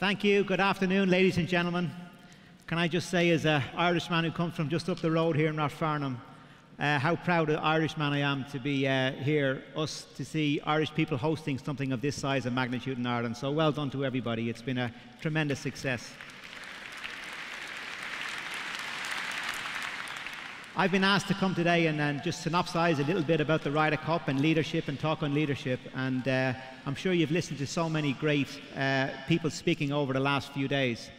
Thank you. Good afternoon, ladies and gentlemen. Can I just say, as an Irishman who comes from just up the road here in Rathfarnham, how proud an Irishman I am to be here, to see Irish people hosting something of this size and magnitude in Ireland. So well done to everybody. It's been a tremendous success. I've been asked to come today and just synopsize a little bit about the Ryder Cup and leadership and talk on leadership. And I'm sure you've listened to so many great people speaking over the last few days.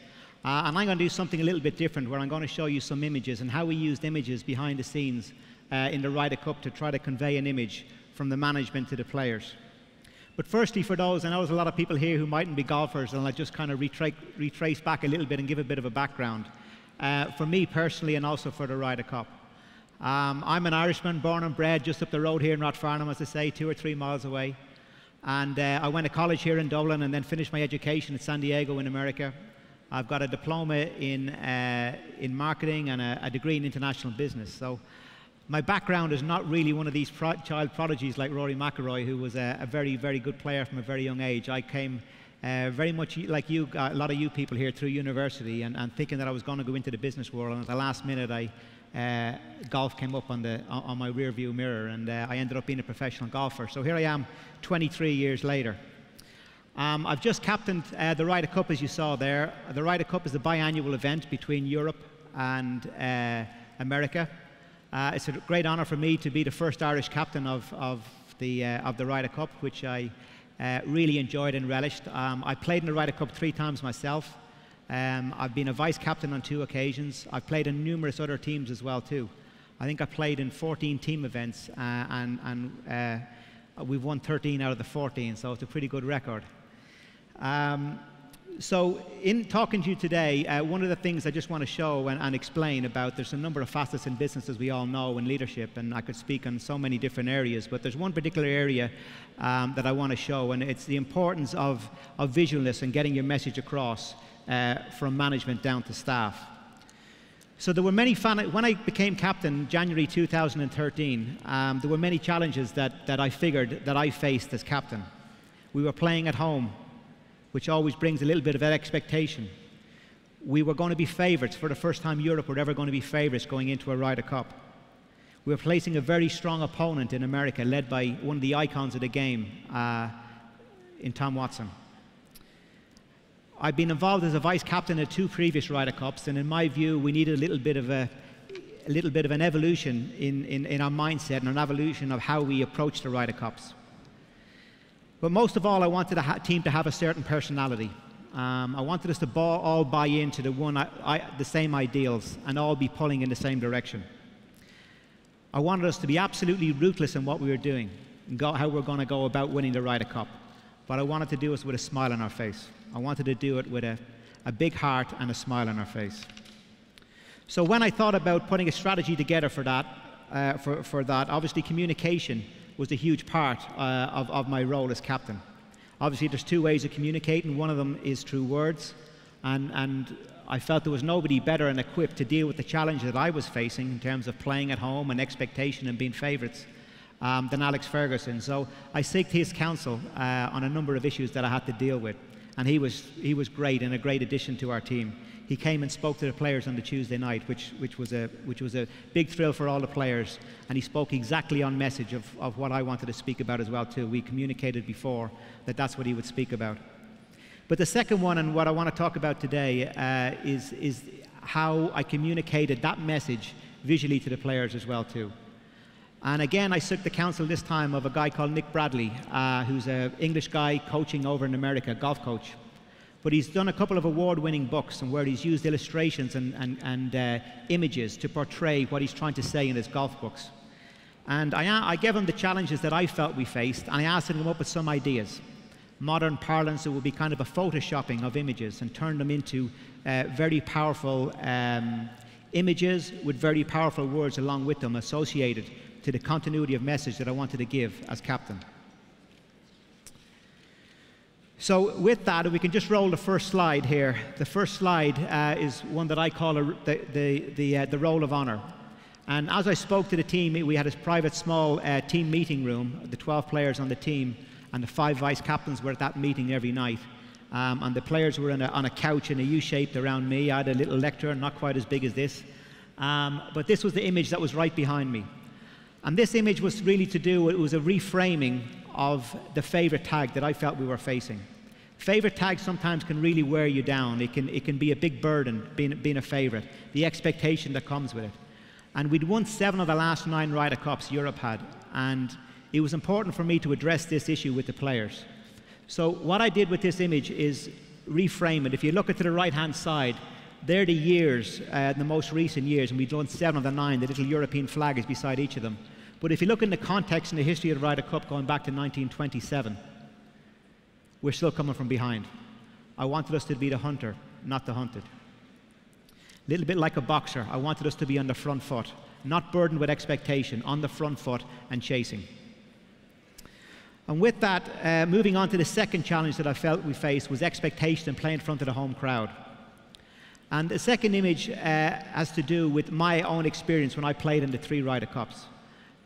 And I'm going to do something a little bit different, where I'm going to show you some images and how we used images behind the scenes in the Ryder Cup to try to convey an image from the management to the players. But firstly, for those, I know there's a lot of people here who mightn't be golfers, and I'll just kind of retrace back a little bit and give a bit of a background. For me personally, and also for the Ryder Cup. I'm an Irishman, born and bred just up the road here in Rathfarnham, as I say, 2 or 3 miles away. And I went to college here in Dublin and then finished my education at San Diego in America. I've got a diploma in marketing and a degree in international business. So my background is not really one of these child prodigies like Rory McIlroy, who was a very, very good player from a very young age. I came very much like you, a lot of you people here, through university and thinking that I was going to go into the business world, and at the last minute golf came up on my rear view mirror, and I ended up being a professional golfer. So here I am 23 years later. I've just captained the Ryder Cup, as you saw there. The Ryder Cup is a biannual event between Europe and America. It's a great honour for me to be the first Irish captain of the Ryder Cup, which I really enjoyed and relished. I played in the Ryder Cup 3 times myself. I've been a vice captain on 2 occasions. I've played in numerous other teams as well too. I think I played in 14 team events and we've won 13 out of the 14, so it's a pretty good record. So in talking to you today, one of the things I just want to show and explain about, there's a number of facets in business, as we all know, in leadership, and I could speak on so many different areas, but there's one particular area that I want to show, and it's the importance of visualness and getting your message across from management down to staff. So there were many, when I became captain January 2013, there were many challenges that I figured that I faced as captain. We were playing at home, which always brings a little bit of that expectation. We were going to be favourites. For the first time, Europe were ever going to be favourites going into a Ryder Cup. We were facing a very strong opponent in America, led by one of the icons of the game, in Tom Watson. I've been involved as a vice captain at 2 previous Ryder Cups, and in my view, we needed a little bit of an evolution in our mindset and an evolution of how we approach the Ryder Cups. But most of all, I wanted the team to have a certain personality. I wanted us to all buy into the same ideals and all be pulling in the same direction. I wanted us to be absolutely ruthless in what we were doing and how we're going to go about winning the Ryder Cup. But I wanted to do it with a smile on our face. I wanted to do it with a big heart and a smile on our face. So when I thought about putting a strategy together for that, obviously communication was a huge part of my role as captain. Obviously there's 2 ways of communicating. One of them is through words, and I felt there was nobody better and equipped to deal with the challenge that I was facing in terms of playing at home and expectation and being favourites than Alex Ferguson. So I sought his counsel on a number of issues that I had to deal with, and he was great and a great addition to our team. He came and spoke to the players on the Tuesday night, which was a big thrill for all the players, and he spoke exactly on message of what I wanted to speak about as well too. We communicated before that that's what he would speak about. But the second one, and what I want to talk about today, is how I communicated that message visually to the players as well too. And again, I took the counsel this time of a guy called Nick Bradley, who's an English guy coaching over in America, golf coach. But he's done a couple of award-winning books and where he's used illustrations and images to portray what he's trying to say in his golf books. And I gave him the challenges that I felt we faced, and I asked him to come up with some ideas. Modern parlance, it would be kind of a photoshopping of images and turn them into very powerful images with very powerful words along with them associated to the continuity of message that I wanted to give as captain. So with that, if we can just roll the first slide here. The first slide is one that I call the roll of honor. And as I spoke to the team, we had a private small team meeting room, the 12 players on the team, and the 5 vice captains were at that meeting every night. and the players were on a couch in a U-shaped around me. I had a little lectern, not quite as big as this, but this was the image that was right behind me. And this image was really to do, it was a reframing of the favourite tag that I felt we were facing. Favourite tags sometimes can really wear you down. It can be a big burden, being a favourite, the expectation that comes with it. And we'd won 7 of the last 9 Ryder Cups Europe had, and it was important for me to address this issue with the players. So what I did with this image is reframe it. If you look at the right-hand side, they're the years, the most recent years, and we've won 7 of the 9. The little European flag is beside each of them. But if you look in the context and the history of the Ryder Cup going back to 1927, we're still coming from behind. I wanted us to be the hunter, not the hunted. A little bit like a boxer, I wanted us to be on the front foot, not burdened with expectation, on the front foot and chasing. And with that, moving on to the second challenge that I felt we faced was expectation and playing in front of the home crowd. And the second image has to do with my own experience when I played in the 3 Ryder Cups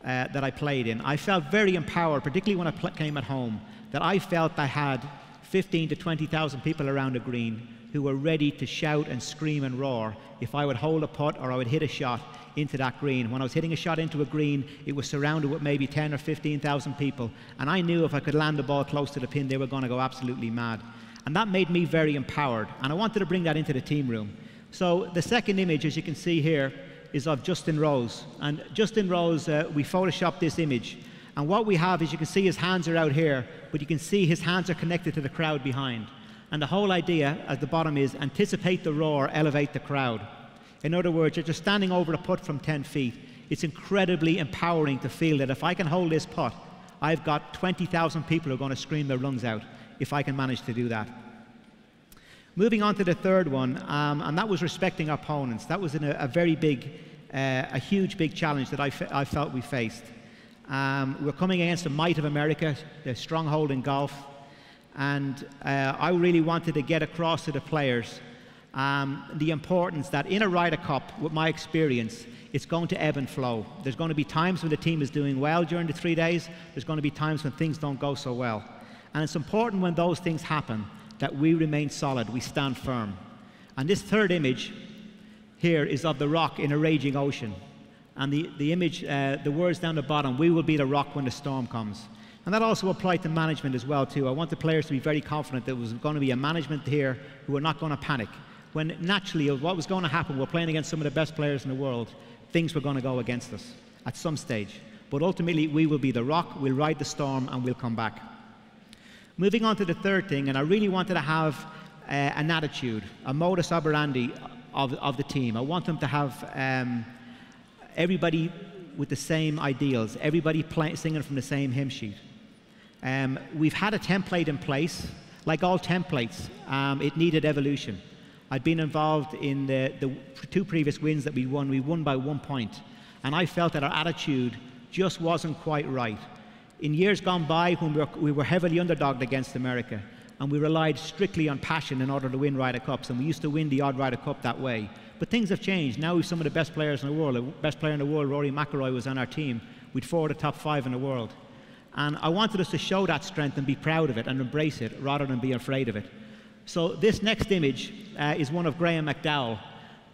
that I played in. I felt very empowered, particularly when I came at home, that I felt I had 15 to 20,000 people around the green who were ready to shout and scream and roar if I would hold a putt or I would hit a shot into that green. When I was hitting a shot into a green, it was surrounded with maybe 10 or 15,000 people, and I knew if I could land the ball close to the pin, they were going to go absolutely mad. And that made me very empowered, and I wanted to bring that into the team room. So the second image, as you can see here, is of Justin Rose. And Justin Rose, we photoshopped this image. And what we have is, you can see his hands are out here, but you can see his hands are connected to the crowd behind. And the whole idea at the bottom is anticipate the roar, elevate the crowd. In other words, you're just standing over a putt from 10 feet. It's incredibly empowering to feel that if I can hold this putt, I've got 20,000 people who are going to scream their lungs out if I can manage to do that. Moving on to the third one, and that was respecting our opponents. That was a very big, a huge big challenge that I felt we faced. We were coming against the might of America, the stronghold in golf, and I really wanted to get across to the players the importance that in a Ryder Cup, with my experience, it's going to ebb and flow. There's going to be times when the team is doing well during the 3 days. There's going to be times when things don't go so well. And it's important when those things happen that we remain solid, we stand firm. And this third image here is of the rock in a raging ocean. And the image, the words down the bottom, we will be the rock when the storm comes. And that also applied to management as well too. I want the players to be very confident that there was going to be a management here who were not going to panic. When naturally what was going to happen, we're playing against some of the best players in the world, things were going to go against us at some stage. But ultimately we will be the rock, we'll ride the storm, and we'll come back. Moving on to the third thing, and I really wanted to have an attitude, a modus operandi of the team. I want them to have everybody with the same ideals, everybody singing from the same hymn sheet. We've had a template in place. Like all templates, it needed evolution. I'd been involved in the 2 previous wins that we won by 1 point, and I felt that our attitude just wasn't quite right. In years gone by, when we were heavily underdogged against America, and we relied strictly on passion in order to win Ryder Cups, and we used to win the odd Ryder Cup that way. But things have changed. Now we've some of the best players in the world. The best player in the world, Rory McIlroy, was on our team. We'd 4 of the top 5 in the world. And I wanted us to show that strength and be proud of it and embrace it rather than be afraid of it. So this next image is one of Graham McDowell,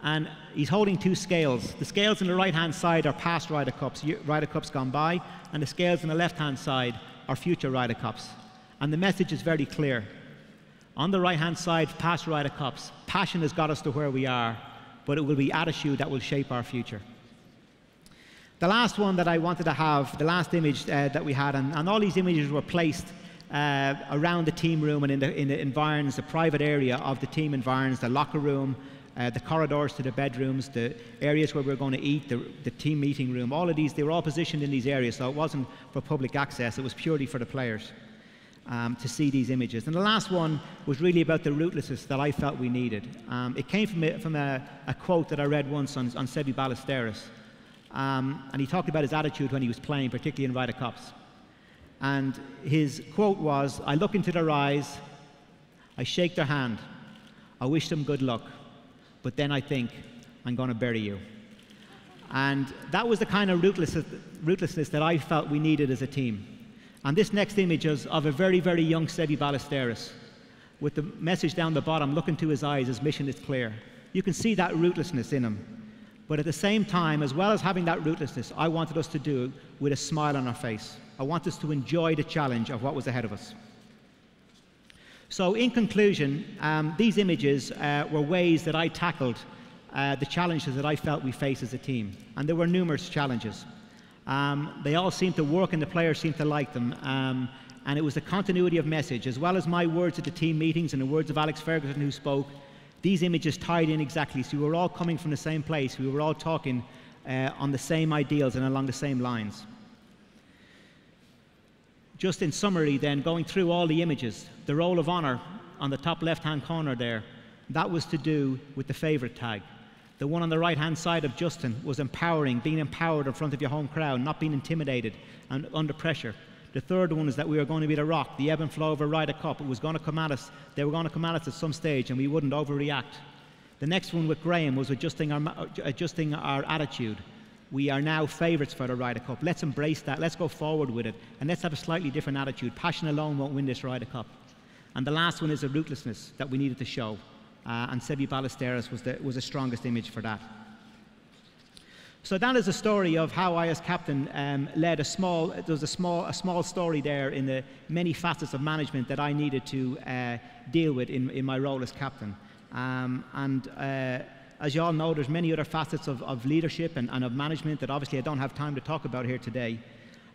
and he's holding 2 scales. The scales on the right-hand side are past Ryder Cups gone by, and the scales on the left-hand side are future Ryder Cups. And the message is very clear. On the right-hand side, past Ryder Cups, passion has got us to where we are, but it will be attitude that will shape our future. The last one that I wanted to have, the last image that we had, and all these images were placed around the team room and in the environs, the private area of the team environs, the locker room, the corridors to the bedrooms, the areas where we were going to eat, the team meeting room. All of these, they were all positioned in these areas, so it wasn't for public access. It was purely for the players to see these images. And the last one was really about the rootlessness that I felt we needed. It came from a quote that I read once on Seve Ballesteros. And he talked about his attitude when he was playing, particularly in Ryder Cups. And his quote was, "I look into their eyes, I shake their hand, I wish them good luck, but then I think, I'm going to bury you." And that was the kind of rootlessness that I felt we needed as a team. And this next image is of a very, very young Seve Ballesteros. with the message down the bottom, look into his eyes, his mission is clear. You can see that rootlessness in him. But at the same time, as well as having that rootlessness, I wanted us to do it with a smile on our face. I want us to enjoy the challenge of what was ahead of us. So in conclusion, these images were ways that I tackled the challenges that I felt we faced as a team. And there were numerous challenges. They all seemed to work and the players seemed to like them. And it was a continuity of message. As well as my words at the team meetings and the words of Alex Ferguson who spoke, these images tied in exactly. So we were all coming from the same place. We were all talking on the same ideals and along the same lines. Just in summary then, going through all the images, the roll of honor on the top left-hand corner there, that was to do with the favorite tag. The one on the right-hand side of Justin was empowering, being empowered in front of your home crowd, not being intimidated and under pressure. The third one is that we were going to be the rock, the ebb and flow of a Ryder Cup. It was going to come at us. They were going to come at us at some stage, and we wouldn't overreact. The next one with Graham was adjusting our attitude. We are now favourites for the Ryder Cup. Let's embrace that. Let's go forward with it, and let's have a slightly different attitude. Passion alone won't win this Ryder Cup. And the last one is the rootlessness that we needed to show, and Sebi Ballesteros was the strongest image for that. So that is a story of how I, as captain, led a small story there in the many facets of management that I needed to deal with in my role as captain. As you all know, there's many other facets of leadership and of management that obviously I don't have time to talk about here today.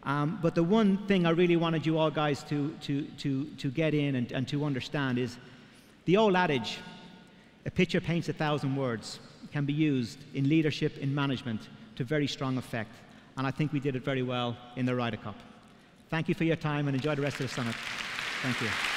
But the one thing I really wanted you all guys to get in and to understand is the old adage, a picture paints 1,000 words, can be used in leadership, in management, to very strong effect. And I think we did it very well in the Ryder Cup. Thank you for your time and enjoy the rest of the summit. Thank you.